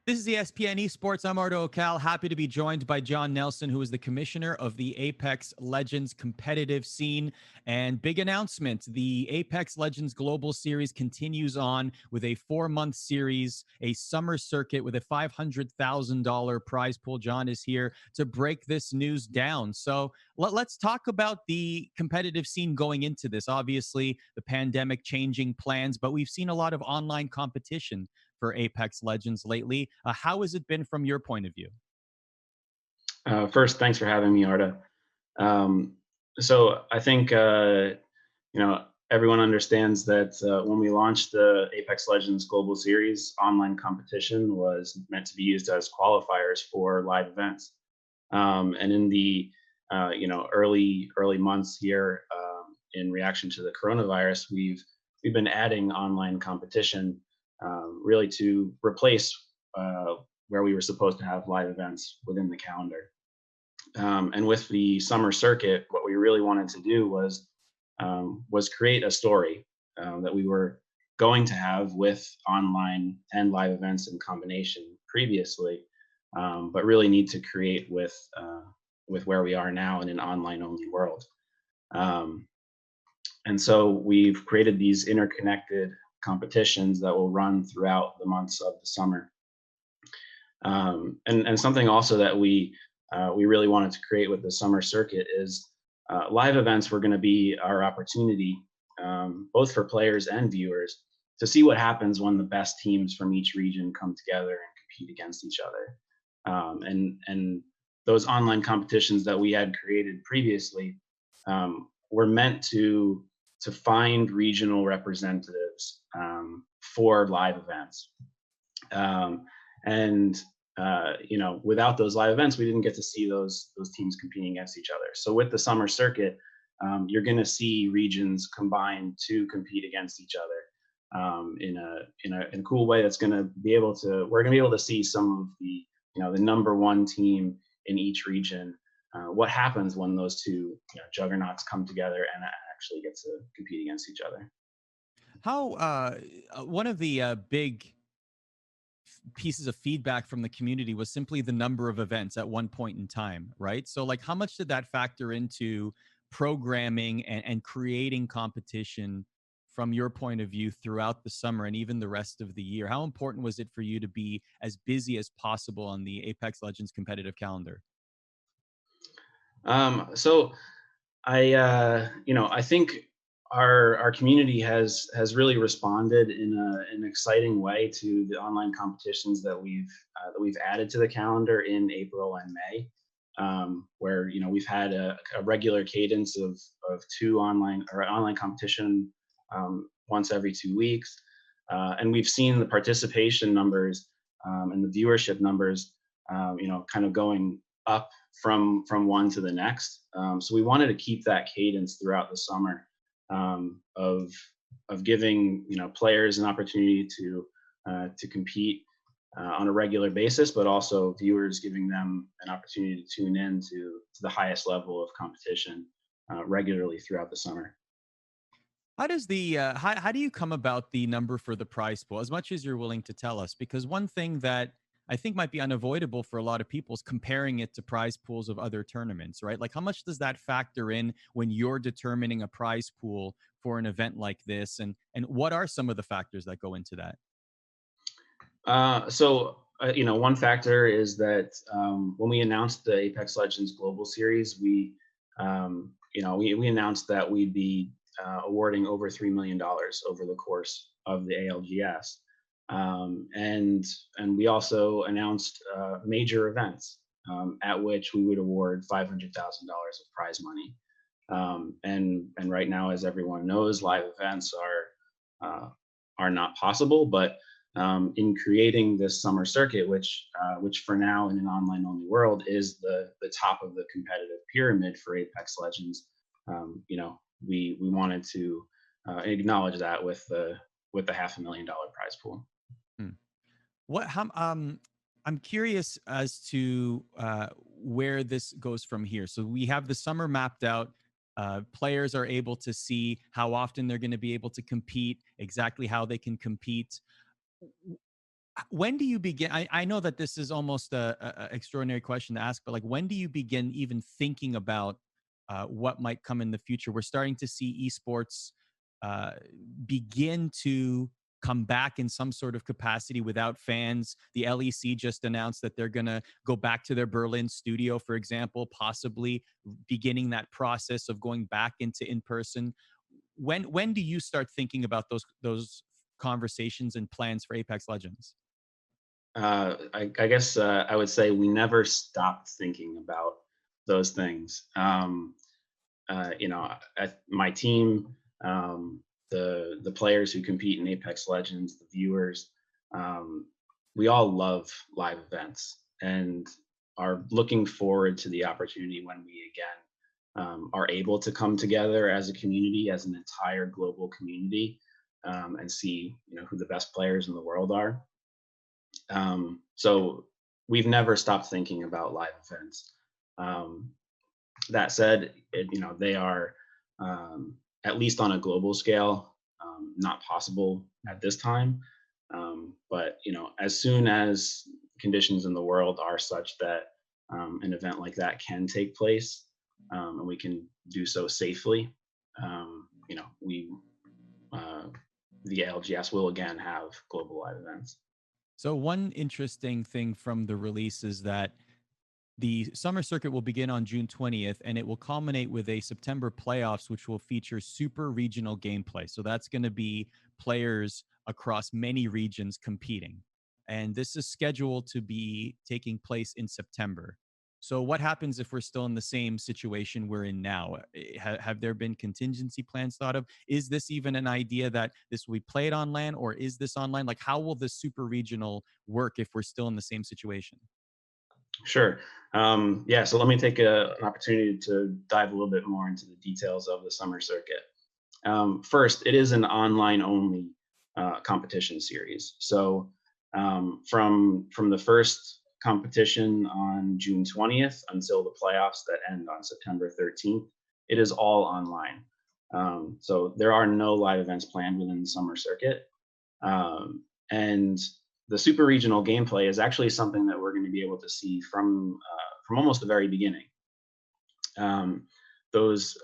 This is ESPN Esports. I'm Ardo Ocal. Happy to be joined by John Nelson, who is the commissioner of the Apex Legends competitive scene. And big announcement, the Apex Legends Global Series continues on with a 4-month series, a summer circuit with a $500,000 prize pool. John is here to break this news down. So let's talk about the competitive scene going into this. Obviously, the pandemic changing plans, but we've seen a lot of online competition for Apex Legends lately. How has it been from your point of view? First, thanks for having me, Arda. Um, so I think everyone understands that when we launched the Apex Legends Global Series, online competition was meant to be used as qualifiers for live events. And in the early months here, in reaction to the coronavirus, we've been adding online competition really to replace uh, where we were supposed to have live events within the calendar. And with the summer circuit, what we really wanted to do was create a story that we were going to have with online and live events in combination previously, but really need to create with where we are now in an online only world. Um, and so we've created these interconnected competitions that will run throughout the months of the summer. And something also that we really wanted to create with the summer circuit is live events were going to be our opportunity, both for players and viewers, to see what happens when the best teams from each region come together and compete against each other. And those online competitions that we had created previously were meant to find regional representatives for live events. Um, and without those live events, we didn't get to see those teams competing against each other. So with the summer circuit, you're going to see regions combine to compete against each other in a cool way. That's going to be able to we're going to be able to see some of the number one team in each region. What happens when those two juggernauts come together and actually get to compete against each other? How one of the big pieces of feedback from the community was simply the number of events at one point in time, right? So, like, how much did that factor into programming and creating competition from your point of view throughout the summer and even the rest of the year? How important was it for you to be as busy as possible on the Apex Legends competitive calendar? So I think our community has really responded in an exciting way to the online competitions that we've added to the calendar in April and May, where we've had a regular cadence of two online competition once every 2 weeks, and we've seen the participation numbers and the viewership numbers, kind of going up from one to the next. So we wanted to keep that cadence throughout the summer, of giving players an opportunity to compete on a regular basis, but also viewers giving them an opportunity to tune in to the highest level of competition regularly throughout the summer. How does the how do you come about the number for the prize pool, as much as you're willing to tell us? Because one thing that I think might be unavoidable for a lot of people is comparing it to prize pools of other tournaments, right? Like, how much does that factor in when you're determining a prize pool for an event like this, and what are some of the factors that go into that? One factor is that when we announced the Apex Legends Global Series, we announced that we'd be awarding over $3 million over the course of the ALGS, and we also announced major events at which we would award $500,000 of prize money. And right now, as everyone knows, live events are not possible, but in creating this summer circuit, which for now in an online only world is the top of the competitive pyramid for Apex Legends. We wanted to acknowledge that with the $500,000 prize pool. Hmm. What how I'm curious as to where this goes from here. So we have the summer mapped out. Players are able to see how often they're going to be able to compete, exactly how they can compete. When do you begin? I know that this is almost a extraordinary question to ask, but like, when do you begin even thinking about what might come in the future? We're starting to see esports uh, begin to come back in some sort of capacity without fans. The LEC just announced that they're going to go back to their Berlin studio, for example, possibly beginning that process of going back into in person. When do you start thinking about those conversations and plans for Apex Legends? I guess I would say we never stopped thinking about those things. You know, my team, the players who compete in Apex Legends, the viewers, um, we all love live events and are looking forward to the opportunity when we again are able to come together as a community, as an entire global community, and see who the best players in the world are. So we've never stopped thinking about live events. Um, that said, they are at least on a global scale not possible at this time. But as soon as conditions in the world are such that an event like that can take place, and we can do so safely, we the ALGS will again have global live events. So one interesting thing from the release is that the summer circuit will begin on June 20th, and it will culminate with a September playoffs, which will feature super regional gameplay. So that's going to be players across many regions competing. And this is scheduled to be taking place in September. So what happens if we're still in the same situation we're in now? Have there been contingency plans thought of? Is this even an idea that this will be played on LAN, or is this online? Like, how will this super regional work if we're still in the same situation? Sure. Yeah, so let me take an opportunity to dive a little bit more into the details of the summer circuit. First, it is an online only competition series. So from the first competition on June 20th until the playoffs that end on September 13th, it is all online. So there are no live events planned within the summer circuit. And the super regional gameplay is actually something that we're going to be able to see from almost the very beginning. Um, those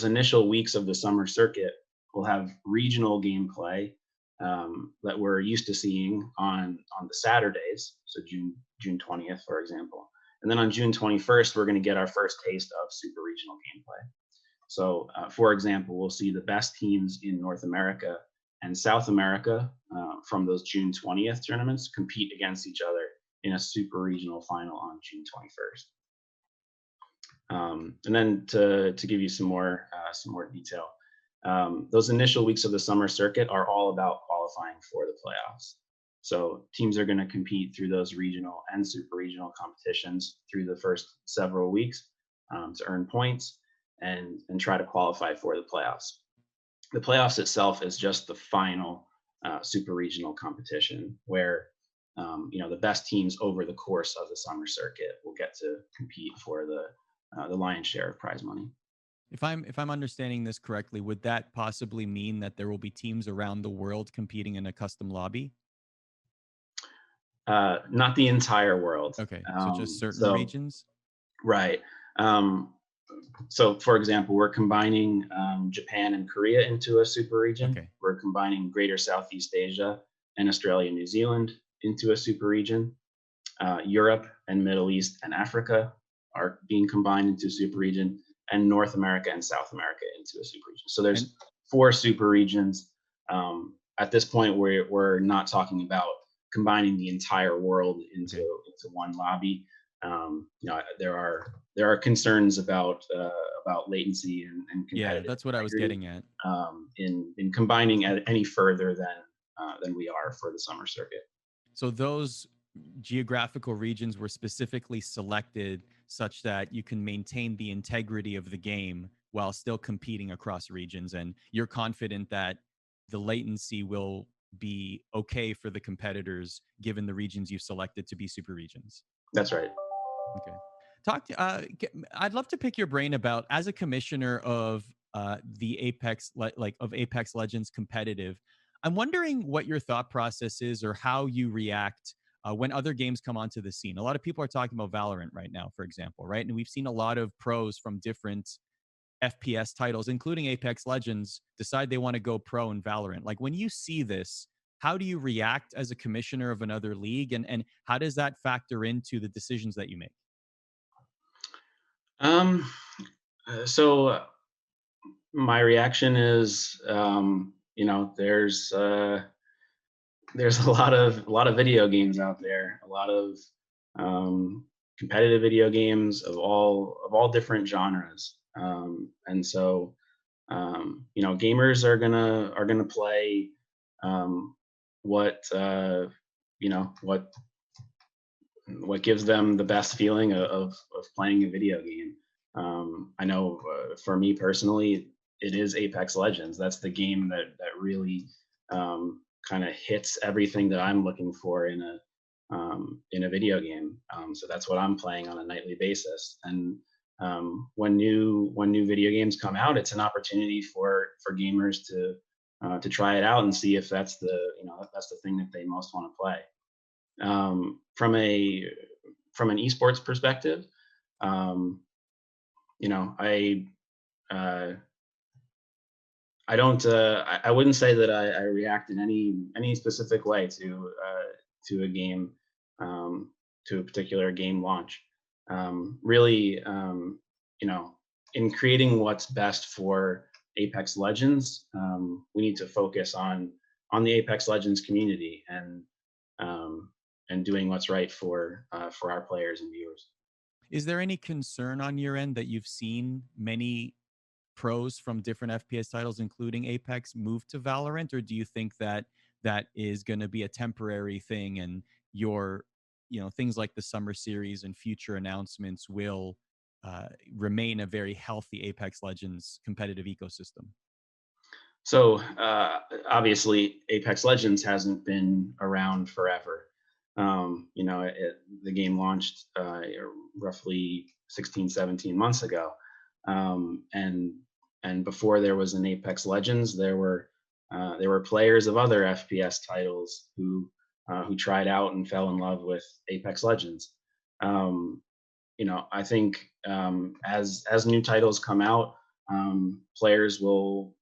initial weeks of the summer circuit will have regional gameplay that we're used to seeing on the Saturdays, so June 20th, for example, and then on June 21st, we're going to get our first taste of super regional gameplay. So, for example, we'll see the best teams in North America and South America from those June 20th tournaments compete against each other in a super regional final on June 21st. And then to give you some more detail, those initial weeks of the summer circuit are all about qualifying for the playoffs. So teams are going to compete through those regional and super regional competitions through the first several weeks to earn points and try to qualify for the playoffs. The playoffs itself is just the final super regional competition where the best teams over the course of the summer circuit will get to compete for the lion's share of prize money. If I'm understanding this correctly, would that possibly mean that there will be teams around the world competing in a custom lobby? Not the entire world. Okay, so just certain So regions? right. Um, so for example, we're combining Japan and Korea into a super region. Okay. We're combining Greater Southeast Asia and Australia and New Zealand into a super region. Europe and Middle East and Africa are being combined into a super region, and North America and South America into a super region. So And there's 4 super regions. At this point, we're not talking about combining the entire world into okay. one lobby. There are concerns about latency and Yeah, competitive that's what I was integrity getting at. in combining any further than we are for the summer circuit. So those geographical regions were specifically selected such that you can maintain the integrity of the game while still competing across regions. And you're confident that the latency will be okay for the competitors given the regions you've selected to be super regions. That's right. Okay. I'd love to pick your brain about, as a commissioner of the Apex, of Apex Legends competitive. I'm wondering what your thought process is or how you react when other games come onto the scene. A lot of people are talking about Valorant right now, for example, right? And we've seen a lot of pros from different FPS titles, including Apex Legends, decide they want to go pro in Valorant. Like when you see this, how do you react as a commissioner of another league, and how does that factor into the decisions that you make? Um, so my reaction is, there's a lot of video games out there, a lot of um, competitive video games of all different genres, and so gamers are gonna play um, what what gives them the best feeling of playing a video game. I know for me personally, it is Apex Legends. That's the game that really kind of hits everything that I'm looking for in a video game. So that's what I'm playing on a nightly basis. And when new video games come out, it's an opportunity for gamers to try it out and see if that's the thing that they most want to play. From an esports perspective, um, you know, uh, I don't I wouldn't say that I react in any specific way to a game, to a particular game launch. Really, you know, in creating what's best for Apex Legends, we need to focus on the Apex Legends community um, and doing what's right for our players and viewers. Is there any concern on your end that you've seen many pros from different FPS titles, including Apex, move to Valorant, or do you think that that is going to be a temporary thing, and your, things like the summer series and future announcements will remain a very healthy Apex Legends competitive ecosystem? So obviously, Apex Legends hasn't been around forever. The game launched roughly 16, 17 months ago, and before there was an Apex Legends, there were players of other FPS titles who tried out and fell in love with Apex Legends. Um, I think as new titles come out, players will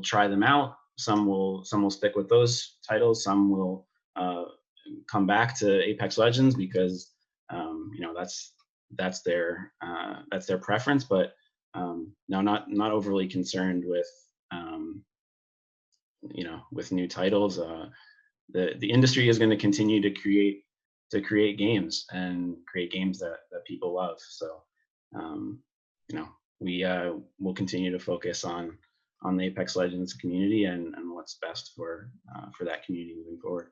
try them out. Some will stick with those titles. Some will uh, come back to Apex Legends because that's their preference. But no, not overly concerned um, with new titles. The industry is going to continue to create games and create games that people love. So um, you know we will continue to focus on the Apex Legends community and what's best for that community moving forward.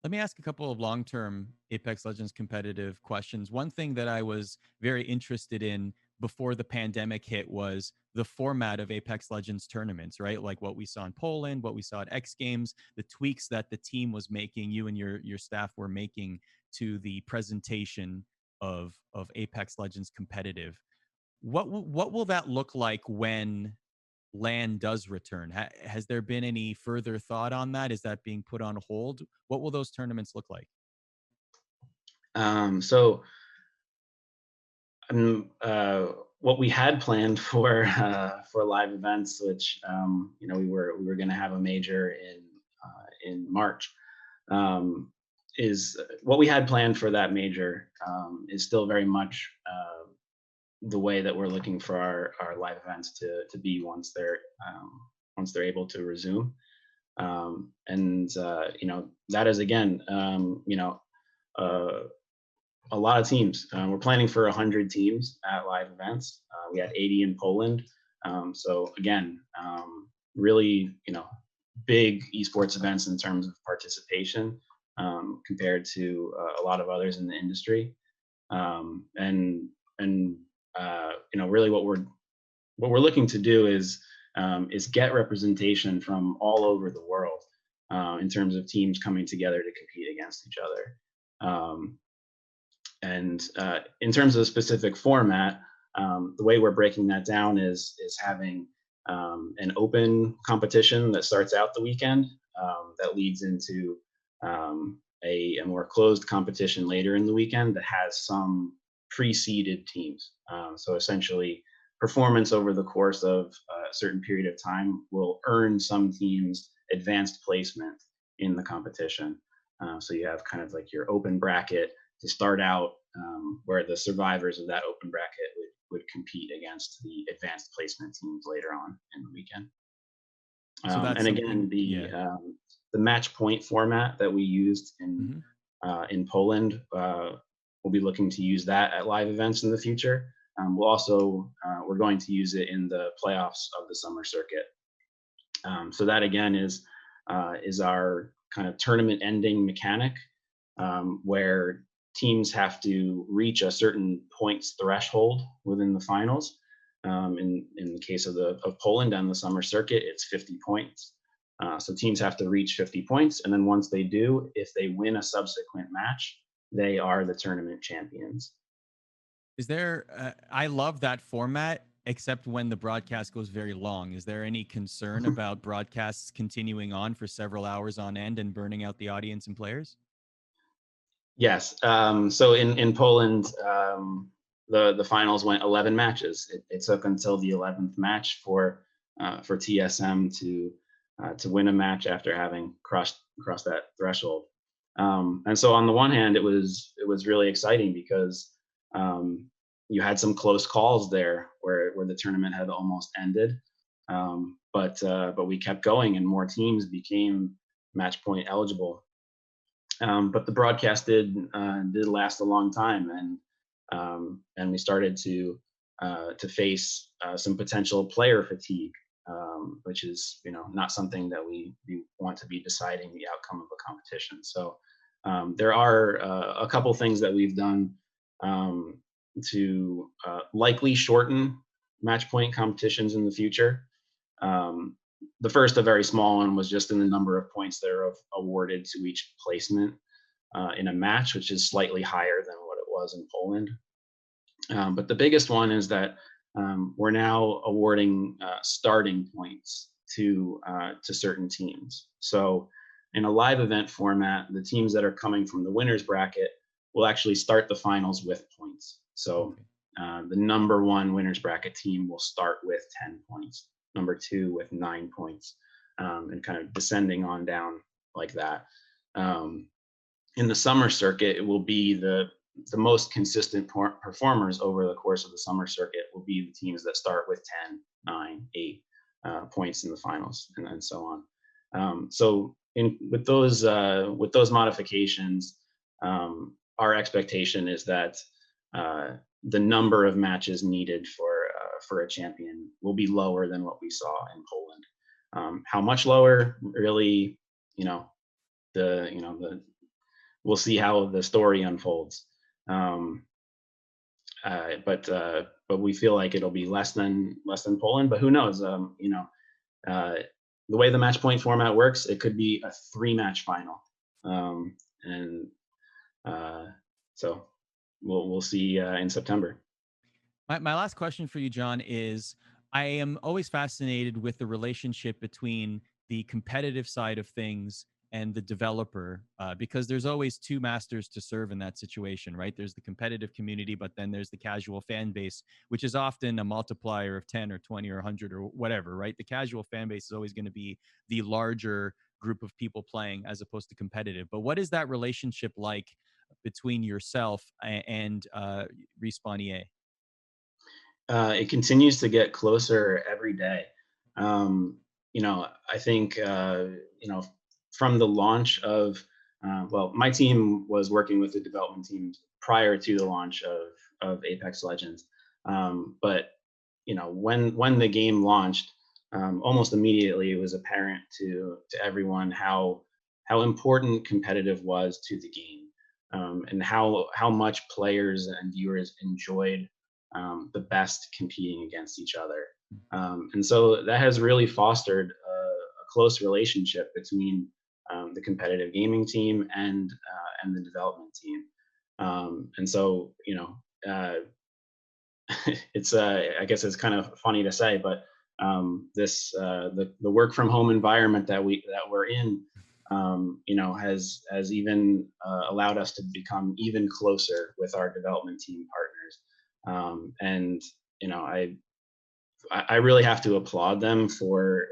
Let me ask a couple of long term Apex Legends competitive questions. One thing that I was very interested in before the pandemic hit was the format of Apex Legends tournaments, right? Like what we saw in Poland, what we saw at X Games, the tweaks that the team was making, you and your staff were making to the presentation of Apex Legends competitive. What will that look like when LAN does return? Has there been any further thought on that? Is that being put on hold? What will those tournaments look like? So what we had planned for live events, which we were going to have a major in March, um, is what we had planned for that major is still very much the way that we're looking for our live events to be once they're able to resume. And that is again, uh, a lot of teams. We're planning for 100 teams at live events. We had 80 in Poland. So again, really, big esports events in terms of participation compared to a lot of others in the industry. And really, what we're looking to do is get representation from all over the world in terms of teams coming together to compete against each other. And in terms of the specific format, the way we're breaking that down is having an open competition that starts out the weekend, that leads into a more closed competition later in the weekend that has some pre-seeded teams. So essentially, performance over the course of a certain period of time will earn some teams advanced placement in the competition. So you have kind of like your open bracket to start out, where the survivors of that open bracket would compete against the advanced placement teams later on in the weekend. So that's And something, again, yeah. the match point format that we used Hmm. in Poland, we'll be looking to use that at live events in the future. We're going to use it in the playoffs of the summer circuit. So that again is our kind of tournament ending mechanic, where teams have to reach a certain points threshold within the finals. In the case of Poland on the summer circuit, it's 50 points. So teams have to reach 50 points, and then once they do, if they win a subsequent match, they are the tournament champions. Is there, I love that format, except when the broadcast goes very long. Is there any concern about broadcasts continuing on for several hours on end and burning out the audience and players? Yes. So in Poland, the finals went 11 matches. It took until the 11th match for TSM to win a match after having crossed that threshold. And so on the one hand, it was really exciting because you had some close calls there where the tournament had almost ended. But we kept going and more teams became match point eligible. But the broadcast did last a long time, and we started to face some potential player fatigue, which is not something that we want to be deciding the outcome of a competition. So there are a couple things that we've done to likely shorten match point competitions in the future. Um, the first, a very small one, was just in the number of points that are awarded to each placement in a match, which is slightly higher than what it was in Poland. But the biggest one is that we're now awarding starting points to certain teams. So in a live event format, the teams that are coming from the winners bracket will actually start the finals with points. So the number one winners bracket team will start with 10 points, number two with 9 points, and kind of descending on down like that. In the summer circuit, it will be the most consistent performers over the course of the summer circuit will be the teams that start with 10, 9, 8 points in the finals, and so on. So with those modifications, our expectation is that the number of matches needed for a champion will be lower than what we saw in Poland. How much lower? Really, we'll see how the story unfolds. But we feel like it'll be less than Poland. But who knows? The way the match point format works, it could be a 3-match final, and so we'll see in September. My last question for you, John, is I am always fascinated with the relationship between the competitive side of things and the developer, because there's always two masters to serve in that situation, right? There's the competitive community, but then there's the casual fan base, which is often a multiplier of 10 or 20 or 100 or whatever, right? The casual fan base is always going to be the larger group of people playing as opposed to competitive. But what is that relationship like between yourself and Respawn EA? It continues to get closer every day. I think from the launch of my team was working with the development teams prior to the launch of Apex Legends, but when the game launched, almost immediately it was apparent to everyone how important competitive was to the game, and how much players and viewers enjoyed the best competing against each other. And so that has really fostered a close relationship between the competitive gaming team and the development team. And so, it's I guess it's kind of funny to say, but the work from home environment that we're in has even allowed us to become even closer with our development team partners. And I really have to applaud them for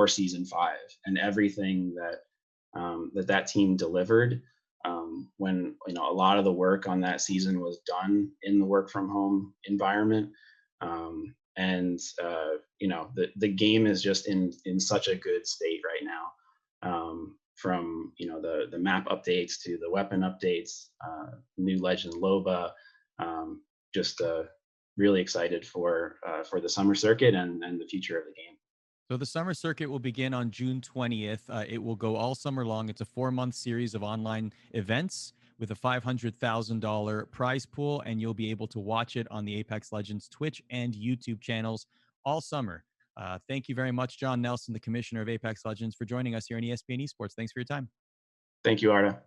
season 5 and everything that team delivered. When a lot of the work on that season was done in the work from home environment, and the game is just in such a good state right now. From the map updates to the weapon updates, new legend Loba, just really excited for the summer circuit and the future of the game. So the summer circuit will begin on June 20th. It will go all summer long. It's a 4-month series of online events with a $500,000 prize pool, and you'll be able to watch it on the Apex Legends Twitch and YouTube channels all summer. Thank you very much, John Nelson, the commissioner of Apex Legends, for joining us here on ESPN Esports. Thanks for your time. Thank you, Arda.